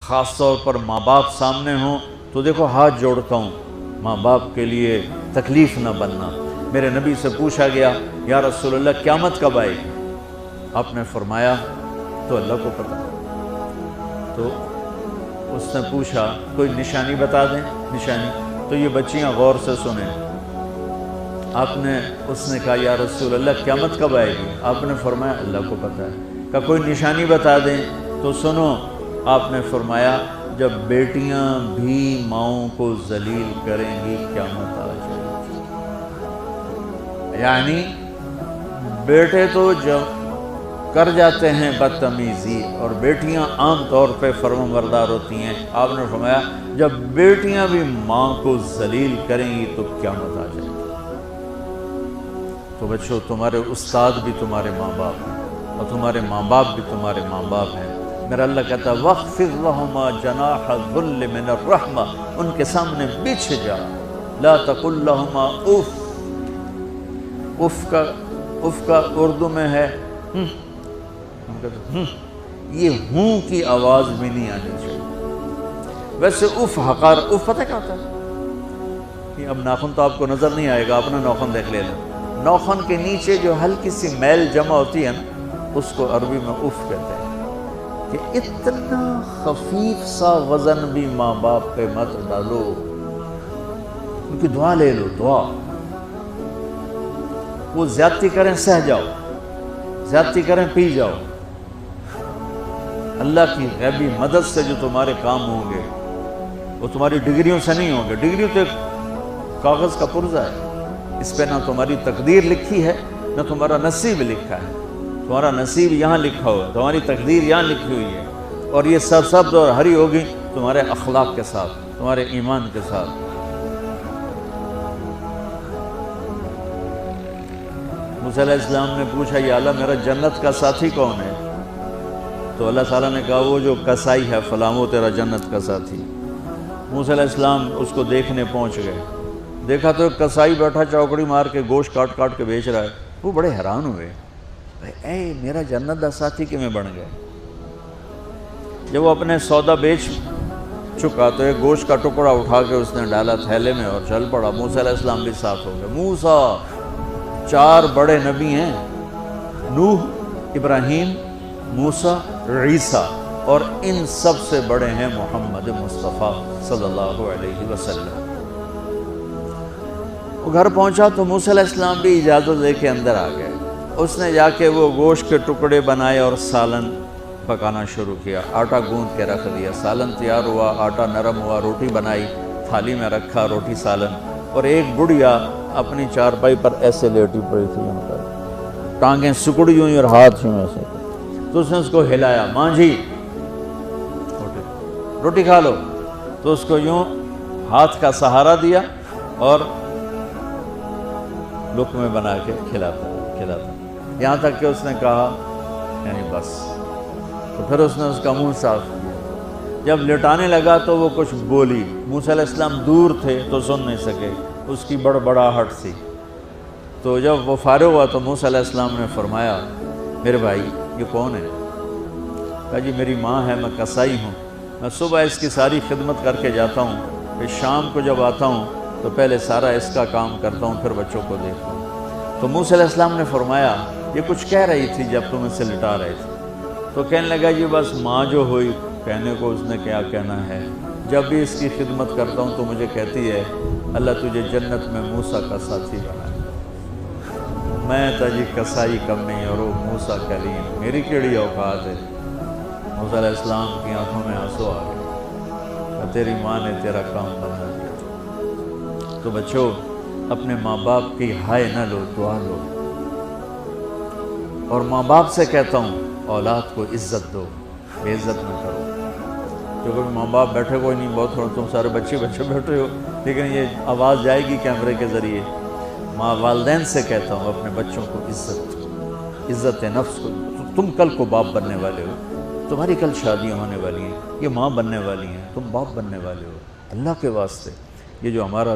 خاص طور پر ماں باپ سامنے ہوں تو دیکھو ہاتھ جوڑتا ہوں، ماں باپ کے لیے تکلیف نہ بننا۔ میرے نبی سے پوچھا گیا یا رسول اللہ قیامت کب آئے گی؟ آپ نے فرمایا تو اللہ کو پتہ۔ تو اس نے پوچھا کوئی نشانی بتا دیں، نشانی؟ تو یہ بچیاں غور سے سنیں۔ اس نے کہا یا رسول اللہ قیامت کب آئے گی؟ آپ نے فرمایا اللہ کو پتہ ہے۔ کہا کوئی نشانی بتا دیں؟ تو سنو، آپ نے فرمایا جب بیٹیاں بھی ماؤں کو ذلیل کریں گی قیامت آ جائے گی۔ یعنی بیٹے تو جب کر جاتے ہیں بدتمیزی اور بیٹیاں عام طور پہ فرمانبردار ہوتی ہیں، آپ نے فرمایا جب بیٹیاں بھی ماں کو ذلیل کریں گی تو قیامت آ جائے گی۔ تو بچوں، تمہارے استاد بھی تمہارے ماں باپ ہیں اور تمہارے ماں باپ بھی تمہارے ماں باپ ہیں۔ میرا اللہ کہتا ہے وَاخْفِضْ لَهُمَا جَنَاحَ الذُّلِّ مِنَ الرَّحْمَةِ، ان کے سامنے بچھ جا، لا تقل لهما اف کا اردو میں ہے یہ ہوں کی آواز بھی نہیں آنی چاہیے۔ ویسے اف حقار، اف پتہ کیا ہوتا ہے؟ اب ناخن تو آپ کو نظر نہیں آئے گا، اپنا ناخن دیکھ لینا۔ ناخن کے نیچے جو ہلکی سی میل جمع ہوتی ہے نا، اس کو عربی میں اف کہتے ہیں۔ کہ اتنا خفیف سا وزن بھی ماں باپ پہ مت ڈالو، ان کی دعا لے لو، دعا۔ وہ زیادتی کریں سہ جاؤ، زیادتی کریں پی جاؤ۔ اللہ کی غیبی مدد سے جو تمہارے کام ہوں گے وہ تمہاری ڈگریوں سے نہیں ہوں گے۔ ڈگری تو ایک کاغذ کا پرزہ ہے، اس پہ نہ تمہاری تقدیر لکھی ہے نہ تمہارا نصیب لکھا ہے۔ تمہارا نصیب یہاں لکھا ہوا ہے، تمہاری تقدیر یہاں لکھی ہوئی ہے، اور یہ سبز اور ہری ہوگی تمہارے اخلاق کے ساتھ، تمہارے ایمان کے ساتھ۔ موسیٰ علیہ السلام نے پوچھا یا اللہ میرا جنت کا ساتھی کون ہے؟ تو اللہ تعالیٰ نے کہا وہ جو کسائی ہے فلاں وہ تیرا جنت کا ساتھی۔ موسیٰ علیہ السلام اس کو دیکھنے پہنچ گئے، دیکھا تو ایک کسائی بیٹھا چوکڑی مار کے گوشت کاٹ کاٹ کے بیچ رہا ہے۔ وہ بڑے حیران ہوئے، اے میرا جنت کا ساتھی کیوں بن گئے؟ جب وہ اپنے سودا بیچ چکا تو ایک گوشت کا ٹکڑا اٹھا کے اس نے ڈالا تھیلے میں اور چل پڑا۔ موسیٰ علیہ السلام بھی ساتھ ہو گئے۔ موسیٰ 4 بڑے نبی ہیں، نوح، ابراہیم، موسیٰ، عیسیٰ، اور ان سب سے بڑے ہیں محمد مصطفیٰ صلی اللہ علیہ وسلم۔ وہ گھر پہنچا تو موسیٰ علیہ السلام بھی اجازت دے کے اندر آ گئے۔ اس نے جا کے وہ گوشت کے ٹکڑے بنائے اور سالن پکانا شروع کیا۔ آٹا گوندھ کے رکھ دیا، سالن تیار ہوا، آٹا نرم ہوا، روٹی بنائی، تھالی میں رکھا روٹی سالن، اور ایک بڑھیا اپنی چارپائی پر ایسے لیٹی پڑی تھی، یہاں پر ٹانگیں سکڑی ہوئی اور ہاتھ یوں ایسے۔ تو اس نے اس کو ہلایا، ماں جی روٹی کھا لو۔ تو اس کو یوں ہاتھ کا سہارا دیا اور لقمے بنا کے کھلاتا یہاں تک کہ اس نے کہا یعنی بس۔ تو پھر اس نے اس کا منہ صاف کیا۔ جب لٹانے لگا تو وہ کچھ بولی، موسیٰ علیہ السلام دور تھے تو سن نہیں سکے، اس کی بڑبڑاہٹ سی۔ تو جب وہ فارغ ہوا تو موسیٰ علیہ السلام نے فرمایا میرے بھائی یہ کون ہے؟ کہا جی میری ماں ہے، میں کسائی ہوں، میں صبح اس کی ساری خدمت کر کے جاتا ہوں، پھر شام کو جب آتا ہوں تو پہلے سارا اس کا کام کرتا ہوں، پھر بچوں کو دیکھتا ہوں۔ تو موسیٰ علیہ السلام نے فرمایا یہ کچھ کہہ رہی تھی جب تم اسے لٹا رہے تھے؟ تو کہنے لگا جی بس ماں جو ہوئی، کہنے کو اس نے کیا کہنا ہے، جب بھی اس کی خدمت کرتا ہوں تو مجھے کہتی ہے اللہ تجھے جنت میں موسیٰ کا ساتھی بنائے۔ میں تجھی کسائی کم نہیں اور وہ موسیٰ کلیم، میری کیڑی اوقات ہے۔ موسیٰ علیہ السلام کی آنکھوں میں آنسو آ گئے، تیری ماں نے تیرا کام بنا دیا۔ تو بچوں اپنے ماں باپ کی ہائے نہ لو، دعا لو۔ اور ماں باپ سے کہتا ہوں اولاد کو عزت دو، بے عزت نہ کرو۔ کیونکہ ماں باپ بیٹھے کوئی نہیں، بہت تھوڑا تم سارے بچے بیٹھے ہو، لیکن یہ آواز جائے گی کیمرے کے ذریعے۔ ماں والدین سے کہتا ہوں اپنے بچوں کو عزت نفس کو۔ تم کل کو باپ بننے والے ہو، تمہاری کل شادیاں ہونے والی ہیں، یہ ماں بننے والی ہیں، تم باپ بننے والے ہو۔ اللہ کے واسطے یہ جو ہمارا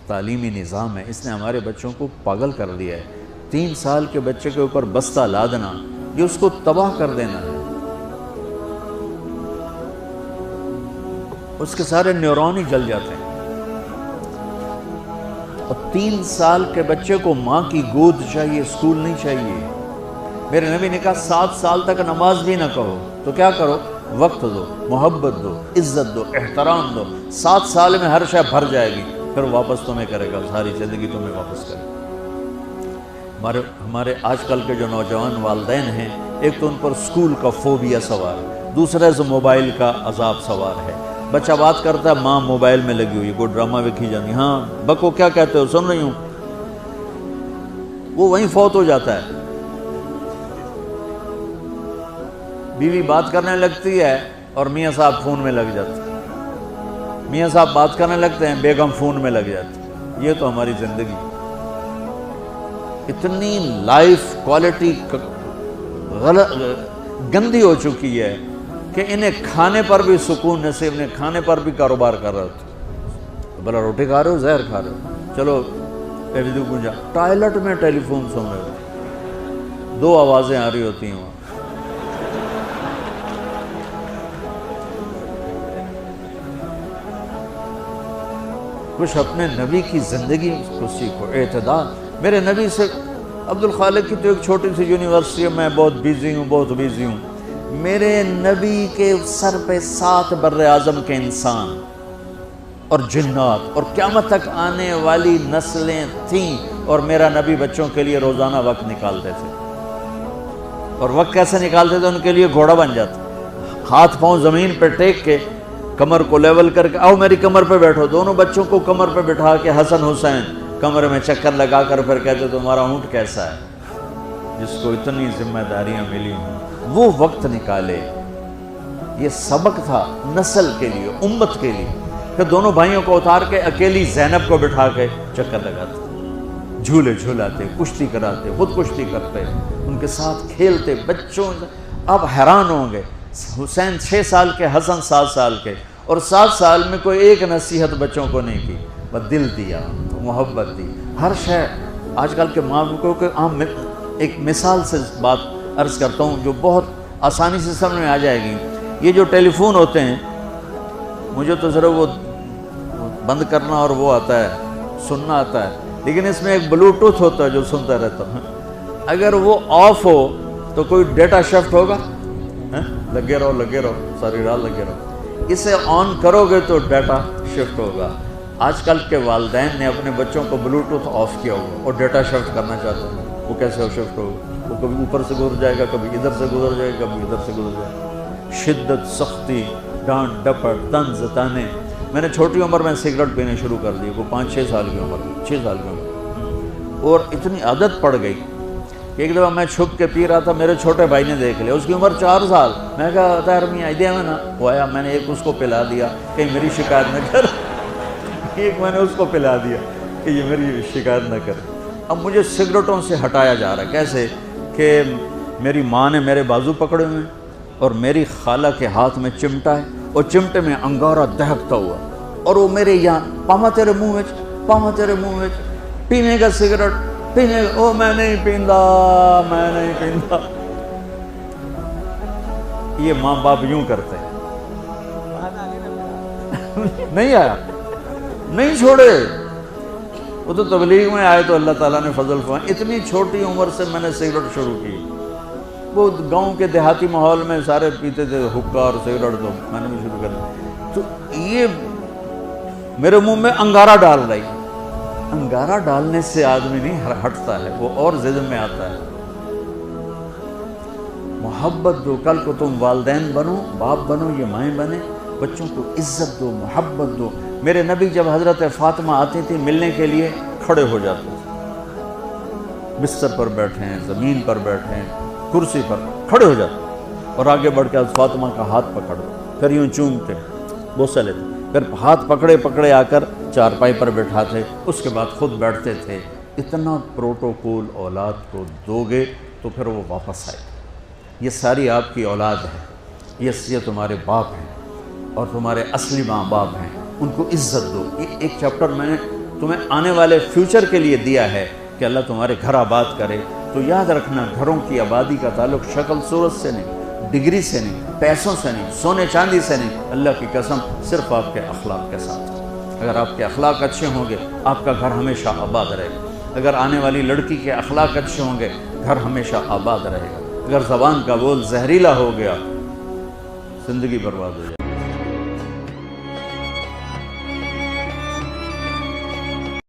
تعلیمی نظام ہے اس نے ہمارے بچوں کو پاگل کر دیا ہے۔ 3 سال کے بچے کے اوپر بستہ لادنا، یہ اس کو تباہ کر دینا ہے۔ اس کے سارے نیورون ہی جل جاتے ہیں. اور 3 سال کے بچے کو ماں کی گود چاہیے، اسکول نہیں چاہیے. میرے نبی نے کہا 7 سال تک نماز بھی نہ کہو تو کیا کرو، وقت دو، محبت دو، عزت دو، احترام دو. 7 سال میں ہر شے بھر جائے گی، پھر واپس تمہیں کرے گا، ساری زندگی تمہیں واپس کرے گا. ہمارے آج کل کے جو نوجوان والدین ہیں، ایک تو ان پر اسکول کا فوبیا سوار ہے، دوسرا سے موبائل کا عذاب سوار ہے. بچہ بات کرتا ہے، ماں موبائل میں لگی ہوئی، کوئی ڈرامہ ویکھی جانی، ہاں بکو کیا کہتے ہو، سن رہی ہوں. وہ وہیں فوت ہو جاتا ہے. بیوی بات کرنے لگتی ہے اور میاں صاحب فون میں لگ جاتے ہیں. میاں صاحب بات کرنے لگتے ہیں، بیگم فون میں لگ جاتی ہے. یہ تو ہماری زندگی. اتنی لائف کوالٹی گندی ہو چکی ہے کہ انہیں کھانے پر بھی سکون نصیب نہیں، کھانے پر بھی کاروبار کر رہے ہوتے. بلا روٹی کھا رہے ہو، زہر کھا رہے ہو، چلو گنجا ٹوائلٹ میں ٹیلی فون سن رہے ہو، 2 آوازیں آ رہی ہوتی ہیں وہاں. کچھ اپنے نبی کی زندگی کو سیکھو، اعتدال. میرے نبی سے عبد الخالق کی تو ایک چھوٹی سی یونیورسٹی ہے، میں بہت بیزی ہوں. میرے نبی کے سر پہ 7 بر اعظم کے انسان اور جنات اور قیامت تک آنے والی نسلیں تھیں، اور میرا نبی بچوں کے لیے روزانہ وقت نکالتے تھے. اور وقت کیسے نکالتے تھے؟ ان کے لیے گھوڑا بن جاتا، ہاتھ پاؤں زمین پہ ٹیک کے، کمر کو لیول کر کے، آؤ میری کمر پہ بیٹھو. دونوں بچوں کو کمر پہ بٹھا کے حسن حسین کمرے میں چکر لگا کر پھر کہتے تمہارا اونٹ کیسا ہے، جس کو اتنی ذمہ داریاں ملی ہیں. وہ وقت نکالے. یہ سبق تھا نسل کے لیے، امت کے لیے. پھر دونوں بھائیوں کو اتار کے اکیلی زینب کو بٹھا کے چکر لگاتے، جھولے جھولاتے، کشتی کراتے، خود کشتی کرتے، ان کے ساتھ کھیلتے. بچوں آپ حیران ہوں گے، حسین 6 سال کے، حسن 7 سال کے، اور 7 سال میں کوئی ایک نصیحت بچوں کو نہیں کی، بس دل دیا، محبت دی، ہر شے. آج کل کے ماں کو ایک مثال سے بات عرض کرتا ہوں جو بہت آسانی سے سمجھ میں آ جائے گی. یہ جو ٹیلی فون ہوتے ہیں، مجھے تو ذرا وہ بند کرنا اور وہ آتا ہے، سننا آتا ہے، لیکن اس میں ایک بلوٹوتھ ہوتا ہے جو سنتا رہتا ہوں. اگر وہ آف ہو تو کوئی ڈیٹا شفٹ ہوگا، لگے رہو ساری رات لگے رہو. اسے آن کرو گے تو ڈیٹا شفٹ ہوگا. آج کل کے والدین نے اپنے بچوں کو بلوٹوتھ آف کیا ہوگا اور ڈیٹا شفٹ کرنا چاہتے ہیں. وہ کیسے شفٹ ہوگا؟ وہ کبھی اوپر سے گزر جائے گا، کبھی ادھر سے گزر جائے گا، کبھی ادھر سے گزر جائے گا. شدت، سختی، ڈانٹ ڈپٹ، طنز تانے. میں نے چھوٹی عمر میں سگریٹ پینے شروع کر دی، وہ 5-6 سال کی عمر میں، 6 سال کی عمر، اور اتنی عادت پڑ گئی کہ ایک دفعہ میں چھپ کے پی رہا تھا، میرے چھوٹے بھائی نے دیکھ لیا، اس کی عمر 4 سال. میں کہا تیر میاں دیا میں نا، وہ آیا، میں نے ایک اس کو پلا دیا کہ میری شکایت نہ کر، ایک میں نے اس کو پلا دیا کہ یہ میری شکایت نہ کر. اب مجھے سگریٹوں سے ہٹایا جا رہا ہے. کیسے کہ میری ماں نے میرے بازو پکڑے ہوئے اور میری خالہ کے ہاتھ میں چمٹا ہے اور چمٹے میں انگارہ دہکتا ہوا، اور وہ میرے یہاں پاما تیرے منہ میں پینے کا سگریٹ پینے، او میں نہیں پیندا. یہ ماں باپ یوں کرتے ہیں. نہیں آیا، نہیں چھوڑے. وہ تو تبلیغ میں آئے تو اللہ تعالیٰ نے فضل فرمایا. اتنی چھوٹی عمر سے میں نے سگریٹ شروع کی. وہ گاؤں کے دیہاتی ماحول میں سارے پیتے تھے حقہ اور سگریٹ، تو میں نے بھی شروع کر دیا. تو یہ میرے منہ میں انگارہ ڈال رہی. انگارہ ڈالنے سے آدمی نہیں ہٹتا ہے، وہ اور ضد میں آتا ہے. محبت دو. کل کو تم والدین بنو، باپ بنو، یہ مائیں بنے، بچوں کو عزت دو، محبت دو. میرے نبی جب حضرت فاطمہ آتی تھی ملنے کے لیے، کھڑے ہو جاتے تھے، بستر پر بیٹھے ہیں، زمین پر بیٹھے ہیں، کرسی پر کھڑے ہو جاتے، اور آگے بڑھ کے فاطمہ کا ہاتھ پکڑ، پھر یوں چومتے، بوسہ لیتے، پھر ہاتھ پکڑے آ کر چارپائی پر بٹھاتے، اس کے بعد خود بیٹھتے تھے. اتنا پروٹوکول اولاد کو دو گے تو پھر وہ واپس آئے. یہ ساری آپ کی اولاد ہے، یہ تمہارے باپ ہیں اور تمہارے اصلی ماں باپ ہیں. ان کو عزت دو. یہ ایک چیپٹر میں نے تمہیں آنے والے فیوچر کے لیے دیا ہے کہ اللہ تمہارے گھر آباد کرے. تو یاد رکھنا، گھروں کی آبادی کا تعلق شکل صورت سے نہیں، ڈگری سے نہیں، پیسوں سے نہیں، سونے چاندی سے نہیں، اللہ کی قسم صرف آپ کے اخلاق کے ساتھ۔ اگر آپ کے اخلاق اچھے ہوں گے آپ کا گھر ہمیشہ آباد رہے گا۔ اگر آنے والی لڑکی کے اخلاق اچھے ہوں گے گھر ہمیشہ آباد رہے گا۔ اگر زبان کا بول زہریلا ہو گیا زندگی برباد ہو جائے۔